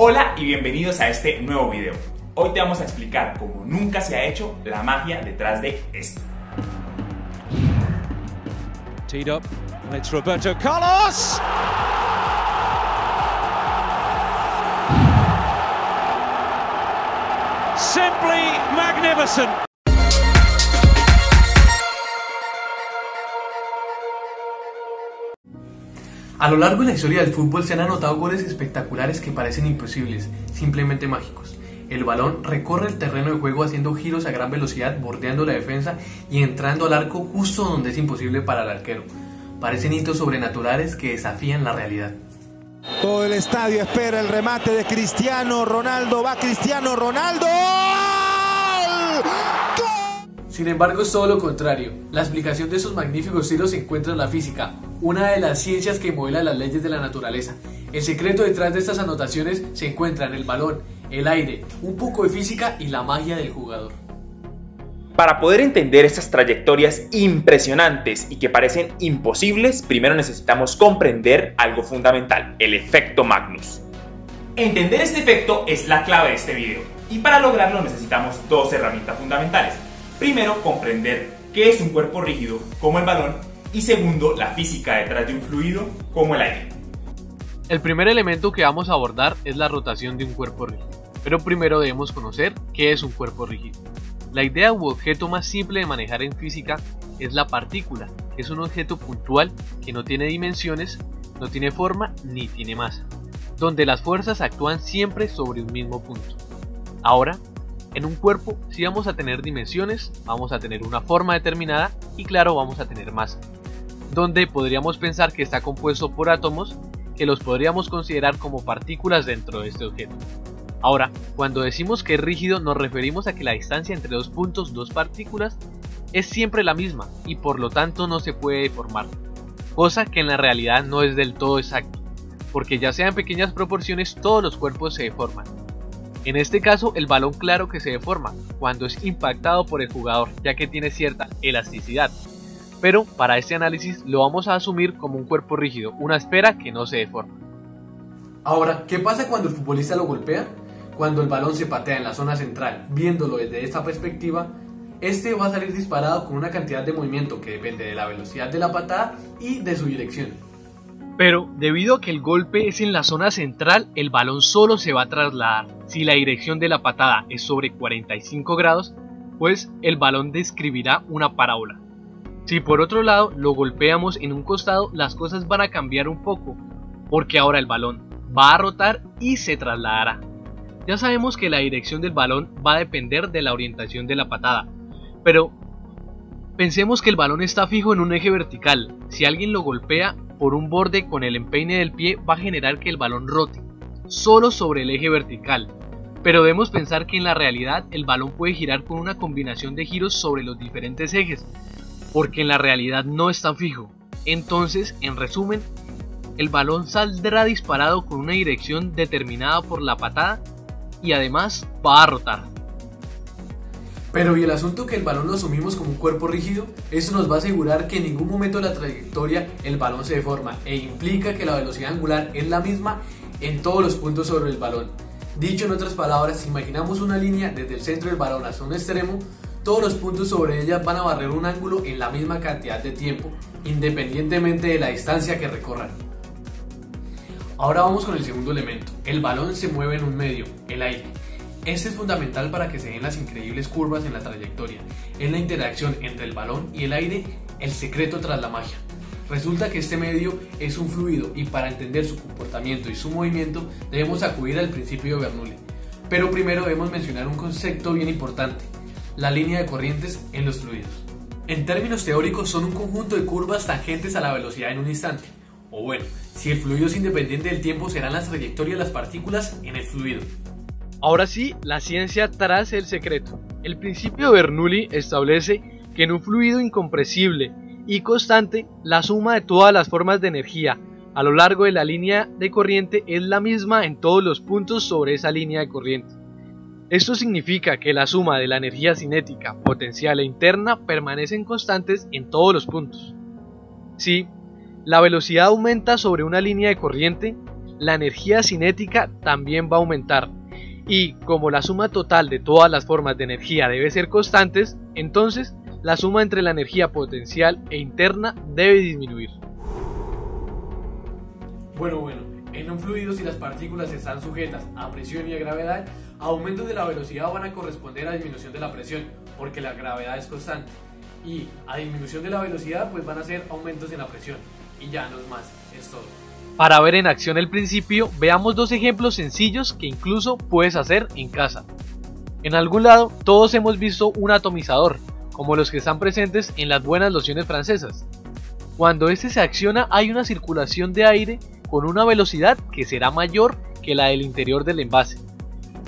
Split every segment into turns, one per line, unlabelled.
Hola y bienvenidos a este nuevo video. Hoy te vamos a explicar como nunca se ha hecho la magia detrás de esto.
Teed up, and it's Roberto Carlos! Simply magnificent!
A lo largo de la historia del fútbol se han anotado goles espectaculares que parecen imposibles, simplemente mágicos. El balón recorre el terreno de juego haciendo giros a gran velocidad, bordeando la defensa y entrando al arco justo donde es imposible para el arquero. Parecen hitos sobrenaturales que desafían la realidad.
Todo el estadio espera el remate de Cristiano Ronaldo. Va Cristiano Ronaldo. ¡Gol!
Sin embargo, es todo lo contrario. La explicación de esos magníficos tiros se encuentra en la física, una de las ciencias que modela las leyes de la naturaleza. El secreto detrás de estas anotaciones se encuentra en el balón, el aire, un poco de física y la magia del jugador.
Para poder entender estas trayectorias impresionantes y que parecen imposibles, primero necesitamos comprender algo fundamental, el efecto Magnus. Entender este efecto es la clave de este video, y para lograrlo necesitamos dos herramientas fundamentales. Primero, comprender qué es un cuerpo rígido, como el balón, y segundo, la física detrás de un fluido, como el aire.
El primer elemento que vamos a abordar es la rotación de un cuerpo rígido, pero primero debemos conocer qué es un cuerpo rígido. La idea u objeto más simple de manejar en física es la partícula, que es un objeto puntual que no tiene dimensiones, no tiene forma ni tiene masa, donde las fuerzas actúan siempre sobre un mismo punto. Ahora, en un cuerpo sí vamos a tener dimensiones, vamos a tener una forma determinada y claro vamos a tener masa, donde podríamos pensar que está compuesto por átomos que los podríamos considerar como partículas dentro de este objeto. Ahora, cuando decimos que es rígido nos referimos a que la distancia entre dos puntos, dos partículas, es siempre la misma y por lo tanto no se puede deformar, cosa que en la realidad no es del todo exacto, porque ya sea en pequeñas proporciones todos los cuerpos se deforman. En este caso el balón claro que se deforma cuando es impactado por el jugador, ya que tiene cierta elasticidad. Pero para este análisis lo vamos a asumir como un cuerpo rígido, una esfera que no se deforma.
Ahora, ¿qué pasa cuando el futbolista lo golpea? Cuando el balón se patea en la zona central, viéndolo desde esta perspectiva, este va a salir disparado con una cantidad de movimiento que depende de la velocidad de la patada y de su dirección.
Pero debido a que el golpe es en la zona central, el balón solo se va a trasladar. Si la dirección de la patada es sobre 45 grados, pues el balón describirá una parábola. Si por otro lado lo golpeamos en un costado, las cosas van a cambiar un poco, porque ahora el balón va a rotar y se trasladará. Ya sabemos que la dirección del balón va a depender de la orientación de la patada, pero pensemos que el balón está fijo en un eje vertical. Si alguien lo golpea por un borde con el empeine del pie, va a generar que el balón rote solo sobre el eje vertical, pero debemos pensar que en la realidad el balón puede girar con una combinación de giros sobre los diferentes ejes, porque en la realidad no está fijo. Entonces, en resumen, el balón saldrá disparado con una dirección determinada por la patada y además va a rotar.
Pero ¿y el asunto que el balón lo asumimos como un cuerpo rígido? Eso nos va a asegurar que en ningún momento de la trayectoria el balón se deforma e implica que la velocidad angular es la misma en todos los puntos sobre el balón. Dicho en otras palabras, si imaginamos una línea desde el centro del balón hasta un extremo, todos los puntos sobre ella van a barrer un ángulo en la misma cantidad de tiempo, independientemente de la distancia que recorran. Ahora vamos con el segundo elemento. El balón se mueve en un medio, el aire. Este es fundamental para que se den las increíbles curvas en la trayectoria. Es la interacción entre el balón y el aire el secreto tras la magia. Resulta que este medio es un fluido y para entender su comportamiento y su movimiento debemos acudir al principio de Bernoulli. Pero primero debemos mencionar un concepto bien importante: la línea de corrientes en los fluidos. En términos teóricos son un conjunto de curvas tangentes a la velocidad en un instante. O bueno, si el fluido es independiente del tiempo, serán las trayectorias de las partículas en el fluido.
Ahora sí, la ciencia tras el secreto. El principio de Bernoulli establece que en un fluido incompresible y constante, la suma de todas las formas de energía a lo largo de la línea de corriente es la misma en todos los puntos sobre esa línea de corriente. Esto significa que la suma de la energía cinética, potencial e interna permanecen constantes en todos los puntos. Si la velocidad aumenta sobre una línea de corriente, la energía cinética también va a aumentar. Y como la suma total de todas las formas de energía debe ser constantes, entonces la suma entre la energía potencial e interna debe disminuir.
Bueno, en un fluido, si las partículas están sujetas a presión y a gravedad, aumentos de la velocidad van a corresponder a disminución de la presión, porque la gravedad es constante. Y a disminución de la velocidad, pues van a ser aumentos en la presión. Y ya no es más, es todo.
Para ver en acción el principio, veamos dos ejemplos sencillos que incluso puedes hacer en casa. En algún lado, todos hemos visto un atomizador, como los que están presentes en las buenas lociones francesas. Cuando este se acciona, hay una circulación de aire con una velocidad que será mayor que la del interior del envase.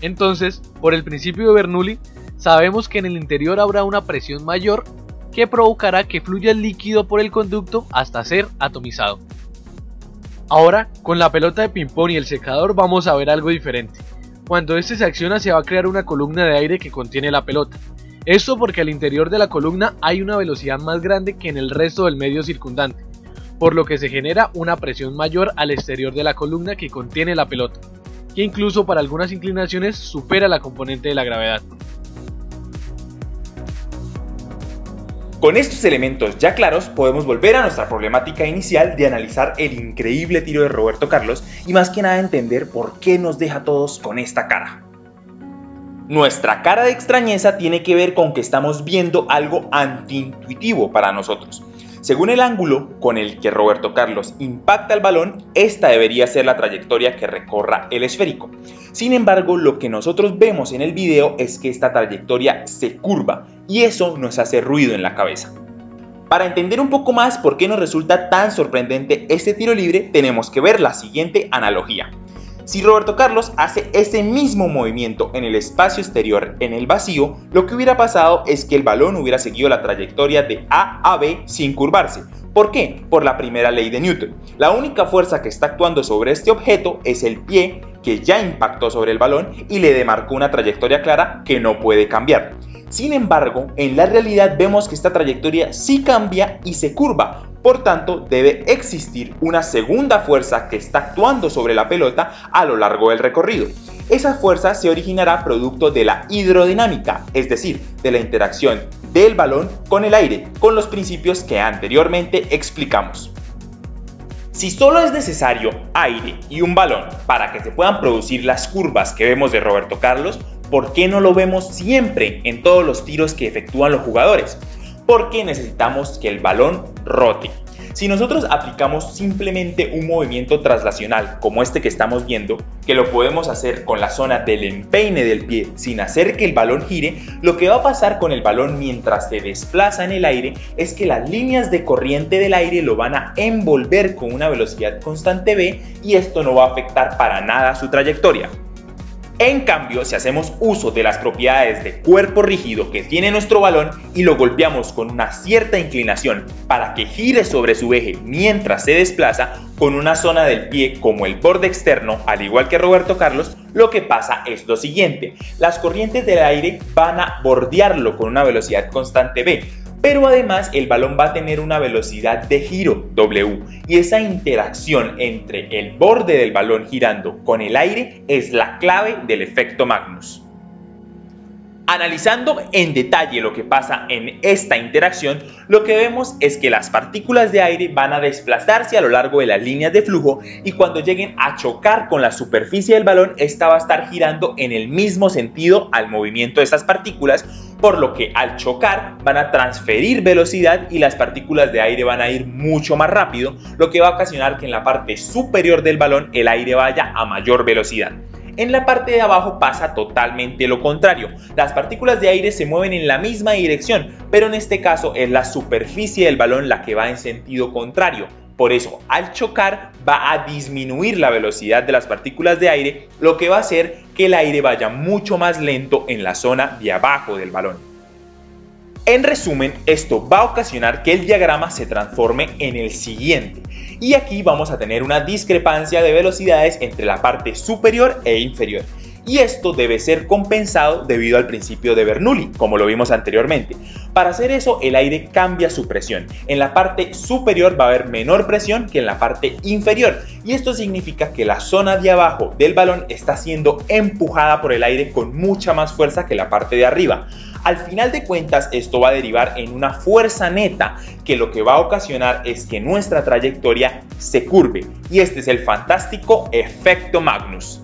Entonces, por el principio de Bernoulli, sabemos que en el interior habrá una presión mayor que provocará que fluya el líquido por el conducto hasta ser atomizado. Ahora, con la pelota de ping-pong y el secador vamos a ver algo diferente. Cuando este se acciona se va a crear una columna de aire que contiene la pelota. Esto porque al interior de la columna hay una velocidad más grande que en el resto del medio circundante, por lo que se genera una presión mayor al exterior de la columna que contiene la pelota, que incluso para algunas inclinaciones supera la componente de la gravedad.
Con estos elementos ya claros, podemos volver a nuestra problemática inicial de analizar el increíble tiro de Roberto Carlos y más que nada entender por qué nos deja a todos con esta cara. Nuestra cara de extrañeza tiene que ver con que estamos viendo algo antiintuitivo para nosotros. Según el ángulo con el que Roberto Carlos impacta el balón, esta debería ser la trayectoria que recorra el esférico. Sin embargo, lo que nosotros vemos en el video es que esta trayectoria se curva y eso nos hace ruido en la cabeza. Para entender un poco más por qué nos resulta tan sorprendente este tiro libre, tenemos que ver la siguiente analogía. Si Roberto Carlos hace ese mismo movimiento en el espacio exterior, en el vacío, lo que hubiera pasado es que el balón hubiera seguido la trayectoria de A a B sin curvarse. ¿Por qué? Por la primera ley de Newton. La única fuerza que está actuando sobre este objeto es el pie, que ya impactó sobre el balón y le demarcó una trayectoria clara que no puede cambiar. Sin embargo, en la realidad vemos que esta trayectoria sí cambia y se curva. Por tanto, debe existir una segunda fuerza que está actuando sobre la pelota a lo largo del recorrido. Esa fuerza se originará producto de la hidrodinámica, es decir, de la interacción del balón con el aire, con los principios que anteriormente explicamos. Si solo es necesario aire y un balón para que se puedan producir las curvas que vemos de Roberto Carlos, ¿por qué no lo vemos siempre en todos los tiros que efectúan los jugadores? Porque necesitamos que el balón rote. Si nosotros aplicamos simplemente un movimiento traslacional como este que estamos viendo, que lo podemos hacer con la zona del empeine del pie sin hacer que el balón gire, lo que va a pasar con el balón mientras se desplaza en el aire es que las líneas de corriente del aire lo van a envolver con una velocidad constante v y esto no va a afectar para nada su trayectoria. En cambio, si hacemos uso de las propiedades de cuerpo rígido que tiene nuestro balón y lo golpeamos con una cierta inclinación para que gire sobre su eje mientras se desplaza con una zona del pie como el borde externo, al igual que Roberto Carlos, lo que pasa es lo siguiente: las corrientes del aire van a bordearlo con una velocidad constante v, pero además el balón va a tener una velocidad de giro W y esa interacción entre el borde del balón girando con el aire es la clave del efecto Magnus. Analizando en detalle lo que pasa en esta interacción, lo que vemos es que las partículas de aire van a desplazarse a lo largo de las líneas de flujo y cuando lleguen a chocar con la superficie del balón, esta va a estar girando en el mismo sentido al movimiento de estas partículas, por lo que al chocar van a transferir velocidad y las partículas de aire van a ir mucho más rápido, lo que va a ocasionar que en la parte superior del balón el aire vaya a mayor velocidad. En la parte de abajo pasa totalmente lo contrario. Las partículas de aire se mueven en la misma dirección, pero en este caso es la superficie del balón la que va en sentido contrario. Por eso, al chocar va a disminuir la velocidad de las partículas de aire, lo que va a hacer que el aire vaya mucho más lento en la zona de abajo del balón. En resumen, esto va a ocasionar que el diagrama se transforme en el siguiente. Y aquí vamos a tener una discrepancia de velocidades entre la parte superior e inferior. y esto debe ser compensado debido al principio de Bernoulli, como lo vimos anteriormente. Para hacer eso, el aire cambia su presión. En la parte superior va a haber menor presión que en la parte inferior, y esto significa que la zona de abajo del balón está siendo empujada por el aire con mucha más fuerza que la parte de arriba. Al final de cuentas, esto va a derivar en una fuerza neta, que lo que va a ocasionar es que nuestra trayectoria se curve, y este es el fantástico efecto Magnus.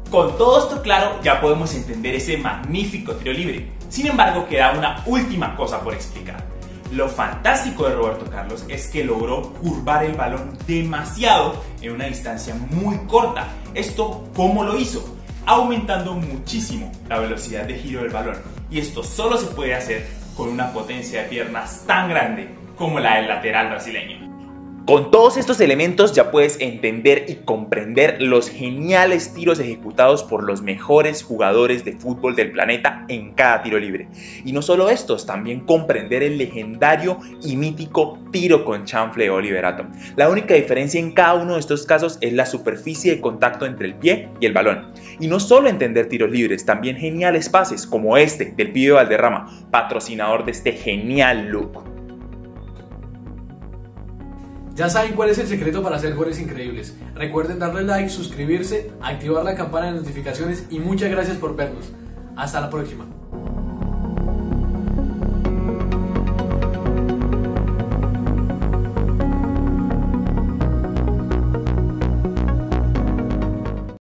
Con todo esto claro, ya podemos entender ese magnífico tiro libre. Sin embargo, queda una última cosa por explicar. Lo fantástico de Roberto Carlos es que logró curvar el balón demasiado en una distancia muy corta. ¿Esto cómo lo hizo? Aumentando muchísimo la velocidad de giro del balón. Y esto solo se puede hacer con una potencia de piernas tan grande como la del lateral brasileño.
Con todos estos elementos ya puedes entender y comprender los geniales tiros ejecutados por los mejores jugadores de fútbol del planeta en cada tiro libre. Y no solo estos, también comprender el legendario y mítico tiro con chanfle de Oliver Atom. La única diferencia en cada uno de estos casos es la superficie de contacto entre el pie y el balón. Y no solo entender tiros libres, también geniales pases como este del pibe Valderrama, patrocinador de este genial look.
Ya saben cuál es el secreto para hacer goles increíbles. Recuerden darle like, suscribirse, activar la campana de notificaciones y muchas gracias por vernos. Hasta la próxima.